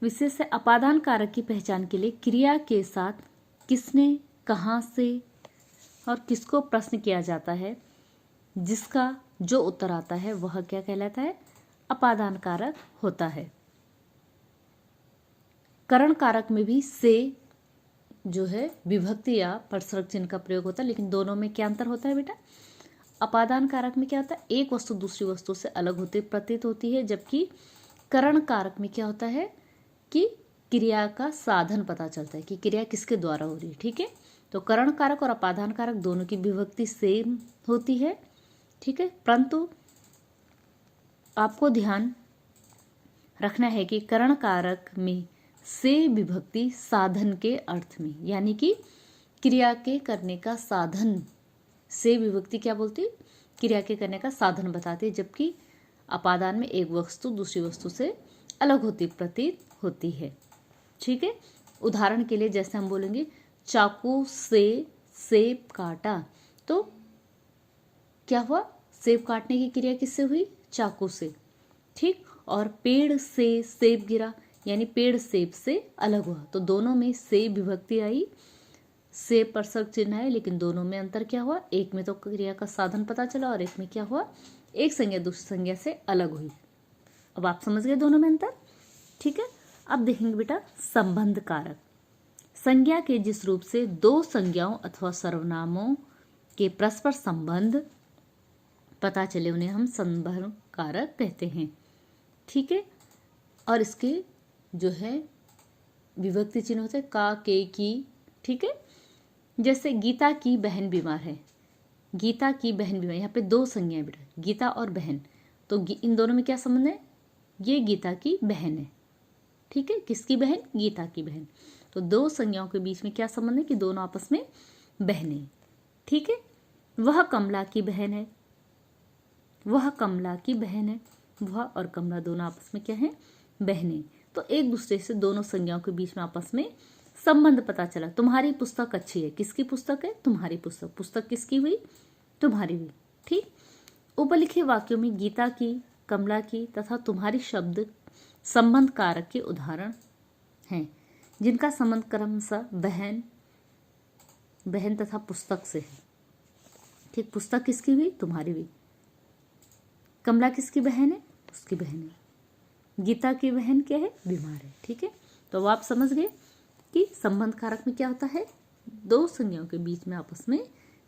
विशेष है अपादान कारक की पहचान के लिए क्रिया के साथ किसने, कहाँ से और किसको प्रश्न किया जाता है, जिसका जो उत्तर आता है वह क्या कहलाता है, अपादान कारक होता है। करण कारक में भी से जो है विभक्ति या परसर्ग चिन्ह का प्रयोग होता है, लेकिन दोनों में क्या अंतर होता है बेटा। अपादान कारक में क्या होता है, एक वस्तु दूसरी वस्तु से अलग होती प्रतीत होती है, जबकि करण कारक में क्या होता है कि क्रिया का साधन पता चलता है कि क्रिया किसके द्वारा हो रही है। ठीक है, तो करण कारक और अपादान कारक दोनों की विभक्ति सेम होती है। ठीक है, परंतु आपको ध्यान रखना है कि करण कारक में से विभक्ति साधन के अर्थ में, यानी कि क्रिया के करने का साधन से विभक्ति क्या बोलती है, क्रिया के करने का साधन बताती है, जबकि अपादान में एक वस्तु दूसरी वस्तु से अलग होती प्रतीत होती है। ठीक है, उदाहरण के लिए जैसे हम बोलेंगे चाकू से सेब काटा, तो क्या हुआ, सेब काटने की क्रिया किससे हुई, चाकू से। ठीक, और पेड़ से सेब गिरा, यानी पेड़ सेब से अलग हुआ, तो दोनों में से विभक्ति आई, से परसर्ग चिन्ह है, लेकिन दोनों में अंतर क्या हुआ, एक में तो क्रिया का साधन पता चला और एक में क्या हुआ, एक संज्ञा दूसरी संज्ञा से अलग हुई। अब आप समझ गए दोनों में अंतर। ठीक है, अब देखेंगे बेटा संबंध कारक। संज्ञा के जिस रूप से दो संज्ञाओं अथवा सर्वनामों के परस्पर संबंध पता चले उन्हें हम संबंध कारक कहते हैं। ठीक है, और इसके जो है विभक्ति चिन्ह होते हैं का, के, की। ठीक है, जैसे गीता की बहन बीमार है, गीता की बहन बीमार, यहाँ पे दो संज्ञाएं बेटा, गीता और बहन, तो इन दोनों में क्या संबंध है, ये गीता की बहन है। ठीक है, किसकी बहन, गीता की बहन, तो दो संज्ञाओं के बीच में क्या संबंध है कि दोनों आपस में बहनें। ठीक है, वह कमला की बहन है, वह कमला की बहन है, वह और कमला दोनों आपस में क्या है, बहनें, तो एक दूसरे से दोनों संज्ञाओं के बीच में आपस में संबंध पता चला। तुम्हारी पुस्तक अच्छी है, किसकी पुस्तक है, तुम्हारी पुस्तक, पुस्तक किसकी हुई, तुम्हारी हुई। ठीक, उपलिखे वाक्यों में गीता की, कमला की तथा तुम्हारी शब्द संबंध कारक के उदाहरण हैं, जिनका संबंध क्रमशः बहन, बहन तथा पुस्तक से है। ठीक, पुस्तक किसकी हुई, तुम्हारी हुई, कमला किसकी बहन है, उसकी बहन है, गीता की बहन क्या है, बीमार है। ठीक है, तो आप समझ गए कि संबंध कारक में क्या होता है, दो संज्ञाओं के बीच में आपस में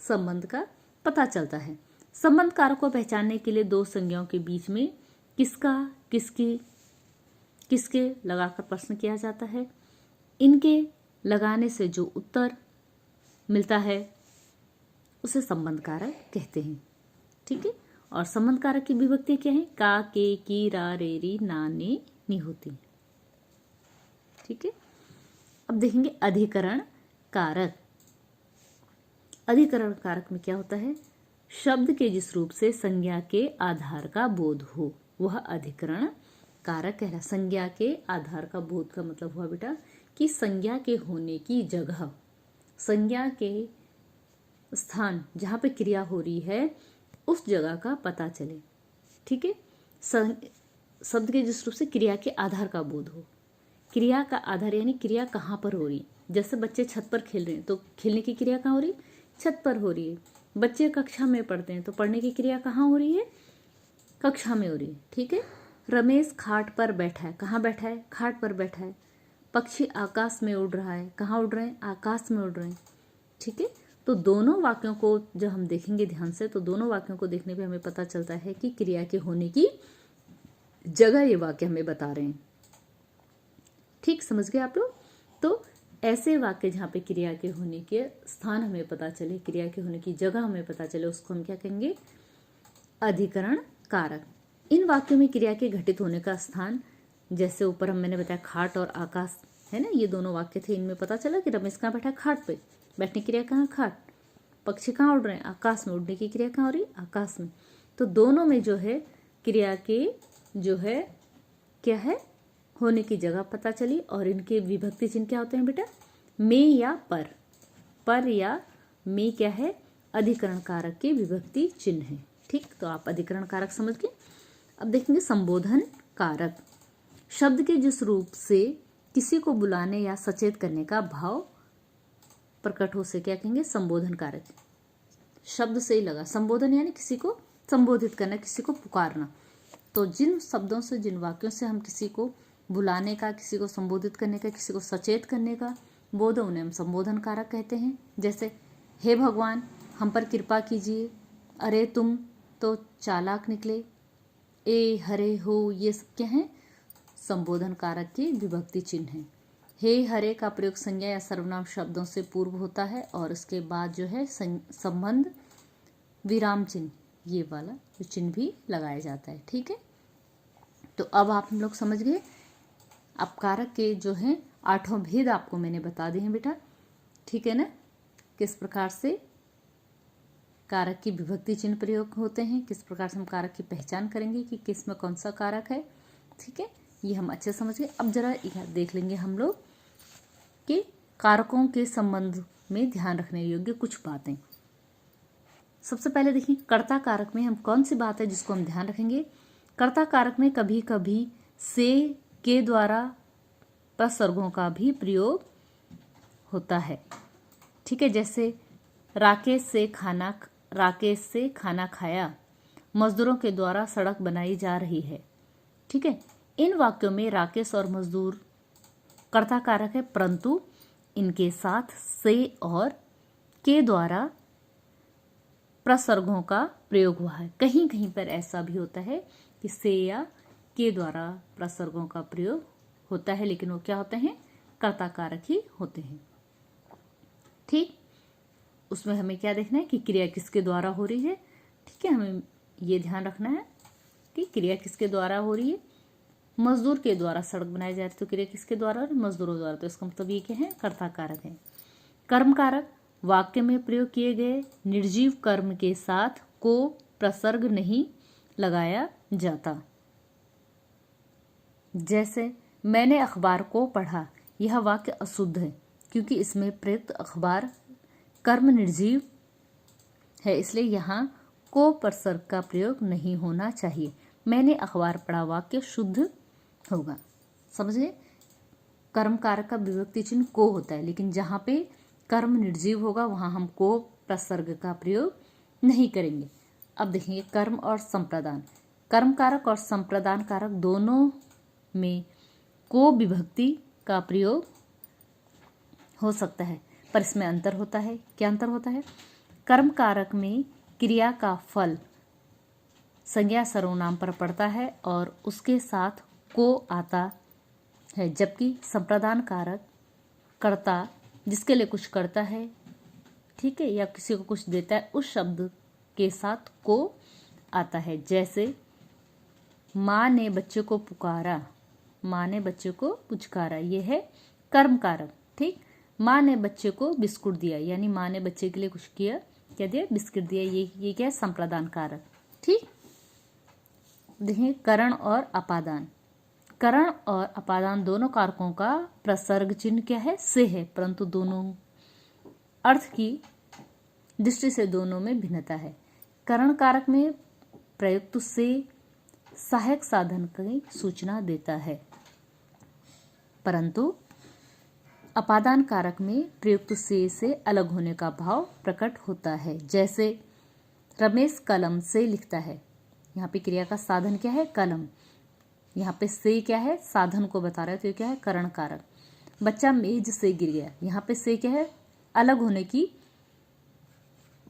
संबंध का पता चलता है। संबंध कारक को पहचानने के लिए दो संज्ञाओं के बीच में किसका, किसकी, किसके लगाकर प्रश्न किया जाता है, इनके लगाने से जो उत्तर मिलता है उसे संबंध कारक कहते हैं। ठीक है, और संबंध कारक की विभक्ति क्या है, का, के, की, रा, रे, री, ना, ने, नी होती। ठीक है, अब देखेंगे अधिकरण कारक। अधिकरण कारक में क्या होता है, शब्द के जिस रूप से संज्ञा के आधार का बोध हो वह अधिकरण कारक कहला। संज्ञा के आधार का बोध का मतलब हुआ बेटा कि संज्ञा के होने की जगह, संज्ञा के स्थान जहाँ पे क्रिया हो रही है उस जगह का पता चले। ठीक है, शब्द के जिस रूप से क्रिया के आधार का बोध हो, क्रिया का आधार यानी क्रिया कहाँ पर हो रही है। जैसे बच्चे छत पर खेल रहे हैं तो खेलने की क्रिया कहाँ हो रही है, छत पर हो रही है। बच्चे कक्षा में पढ़ते हैं तो पढ़ने की क्रिया कहाँ हो रही है, कक्षा में हो रही है। ठीक है, रमेश खाट पर बैठा है, कहाँ बैठा है, खाट पर बैठा है। पक्षी आकाश में उड़ रहा है, कहाँ उड़ रहे हैं, आकाश में उड़ रहे हैं। ठीक है, तो दोनों वाक्यों को जब हम देखेंगे ध्यान से तो दोनों वाक्यों को देखने पे हमें पता चलता है कि क्रिया के होने की जगह ये वाक्य हमें बता रहे हैं। ठीक, समझ गए आप लोग। तो ऐसे वाक्य जहाँ पे क्रिया के होने के स्थान हमें पता चले, क्रिया के होने की जगह हमें पता चले, उसको हम क्या कहेंगे, अधिकरण कारक। इन वाक्यों में क्रिया के घटित होने का स्थान, जैसे ऊपर मैंने बताया खाट और आकाश है ना, ये दोनों वाक्य थे, इनमें पता चला कि रमेश कहाँ बैठा, खाट पे, बैठने की क्रिया कहाँ, खाट। पक्षी कहाँ उड़ रहे हैं, आकाश में, उड़ने की क्रिया कहाँ हो रही, आकाश में। तो दोनों में जो है क्रिया के जो है क्या है, होने की जगह पता चली। और इनके विभक्ति चिन्ह क्या होते हैं बेटा, में या पर, पर या में क्या है, अधिकरण कारक के विभक्ति चिन्ह है। ठीक, तो आप अधिकरण कारक समझ गए। अब देखेंगे संबोधन कारक। शब्द के जिस रूप से किसी को बुलाने या सचेत करने का भाव प्रकट हो से क्या कहेंगे, संबोधन कारक। शब्द से ही लगा, संबोधन यानी किसी को संबोधित करना, किसी को पुकारना। तो जिन शब्दों से, जिन वाक्यों से हम किसी को बुलाने का, किसी को संबोधित करने का, किसी को सचेत करने का बोध, उन्हें हम संबोधन कारक कहते हैं। जैसे हे भगवान हम पर कृपा कीजिए, अरे तुम तो चालाक निकले, ए हरे हो, ये सब क्या है, संबोधन कारक के विभक्ति चिन्ह हैं। हे हरे का प्रयोग संज्ञा या सर्वनाम शब्दों से पूर्व होता है और इसके बाद जो है संबंध विराम चिन्ह, ये वाला जो चिन्ह भी लगाया जाता है। ठीक है, तो अब आप हम लोग समझ गए। अब कारक के जो हैं 8 भेद आपको मैंने बता दिए हैं बेटा, ठीक है ना, किस प्रकार से कारक की विभक्ति चिन्ह प्रयोग होते हैं, किस प्रकार से हम कारक की पहचान करेंगे कि किस में कौन सा कारक है। ठीक है, ये हम अच्छे समझ गए। अब जरा देख लेंगे हम लोग कि कारकों के संबंध में ध्यान रखने योग्य कुछ बातें। सबसे पहले देखिए, कर्ता कारक में हम कौन सी बात है जिसको हम ध्यान रखेंगे। कर्ता कारक में कभी कभी से, के द्वारा प्रसर्गों का भी प्रयोग होता है। ठीक है, जैसे राकेश से खाना खाया, मजदूरों के द्वारा सड़क बनाई जा रही है। ठीक है, इन वाक्यों में राकेश और मजदूर कर्ता कारक है, परंतु इनके साथ से और के द्वारा प्रसर्गों का प्रयोग हुआ है। कहीं कहीं पर ऐसा भी होता है कि से या के द्वारा प्रसर्गों का प्रयोग होता है, लेकिन वो क्या होते हैं, कर्ता कारक ही होते हैं। ठीक, उसमें हमें क्या देखना है कि क्रिया किसके द्वारा हो रही है। ठीक है, हमें ये ध्यान रखना है कि क्रिया किसके द्वारा हो रही है। मजदूर के द्वारा सड़क बनाई जा रही है तो क्रिया किसके द्वारा, और मजदूरों द्वारा, तो इसका मतलब ये क्या है, कर्ता कारक है। कर्म कारक, वाक्य में प्रयोग किए गए निर्जीव कर्म के साथ को प्रसर्ग नहीं लगाया जाता। जैसे मैंने अखबार को पढ़ा, यह वाक्य अशुद्ध है क्योंकि इसमें प्रयुक्त अखबार कर्म निर्जीव है, इसलिए यहाँ को प्रसर्ग का प्रयोग नहीं होना चाहिए। मैंने अखबार पढ़ा वाक्य शुद्ध होगा। समझे, कर्म कारक का विभक्ति चिन्ह को होता है, लेकिन जहाँ पे कर्म निर्जीव होगा वहाँ हम को प्रसर्ग का प्रयोग नहीं करेंगे। अब देखेंगे कर्म और संप्रदान। कर्म कारक और संप्रदान कारक दोनों में को विभक्ति का प्रयोग हो सकता है, पर इसमें अंतर होता है। क्या अंतर होता है, कर्म कारक में क्रिया का फल संज्ञा सर्वनाम पर पड़ता है और उसके साथ को आता है, जबकि संप्रदान कारक कर्ता जिसके लिए कुछ करता है, ठीक है, या किसी को कुछ देता है, उस शब्द के साथ को आता है। जैसे माँ ने बच्चे को पुकारा, माँ ने बच्चे को पुचकारा, ये है कर्म कारक। ठीक, माँ ने बच्चे को बिस्कुट दिया, यानी माँ ने बच्चे के लिए कुछ किया, क्या दिया, बिस्कुट दिया, ये क्या है, संप्रदान कारक। ठीक, देखिए करण और अपादान। करण और अपादान दोनों कारकों का प्रसर्ग चिन्ह क्या है, से है, परंतु दोनों अर्थ की दृष्टि से दोनों में भिन्नता है। करण कारक में प्रयुक्त से सहायक साधन की सूचना देता है, परंतु अपादान कारक में प्रयुक्त से अलग होने का भाव प्रकट होता है। जैसे रमेश कलम से लिखता है, यहाँ पे क्रिया का साधन क्या है, कलम, यहाँ पे से क्या है, साधन को बता रहा है, तो ये क्या है, करण कारक। बच्चा मेज से गिर गया, यहाँ पे से क्या है, अलग होने की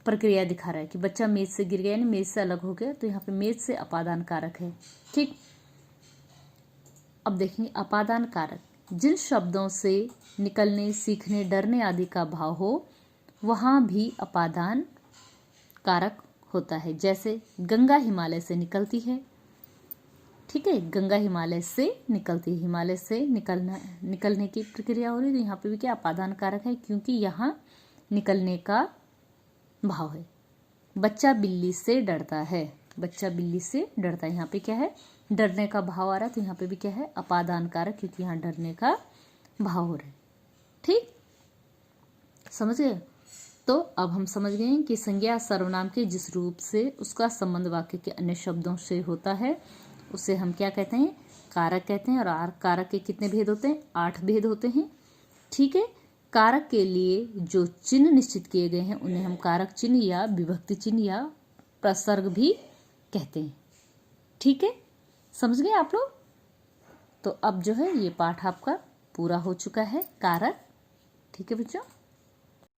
प्रक्रिया दिखा रहा है कि बच्चा मेज से गिर गया, यानी मेज से अलग हो गया, तो यहाँ पे मेज से अपादान कारक है। ठीक, अब देखेंगे अपादान कारक। जिन शब्दों से निकलने, सीखने, डरने आदि का भाव हो वहाँ भी अपादान कारक होता है। जैसे गंगा हिमालय से निकलती है, ठीक है, गंगा हिमालय से निकलती है, हिमालय से निकलने की प्रक्रिया हो रही है, तो यहाँ पे भी क्या अपादान कारक है, क्योंकि यहाँ निकलने का भाव है। बच्चा बिल्ली से डरता है, बच्चा बिल्ली से डरता है, यहाँ पे क्या है, डरने का भाव आ रहा है, तो यहाँ पे भी क्या है, अपादान कारक, क्योंकि यहाँ डरने का भाव हो रहा है। ठीक, समझ गए। तो अब हम समझ गए हैं कि संज्ञा सर्वनाम के जिस रूप से उसका संबंध वाक्य के अन्य शब्दों से होता है उसे हम क्या कहते हैं, कारक कहते हैं। और कारक के कितने भेद होते हैं? 8 भेद होते हैं। ठीक है। कारक के लिए जो चिन्ह निश्चित किए गए हैं उन्हें हम कारक चिन्ह या विभक्ति चिन्ह या प्रसर्ग भी कहते हैं। ठीक है, समझ गए आप लोग? तो अब जो है ये पाठ आपका पूरा हो चुका है, कारक। ठीक है बच्चों।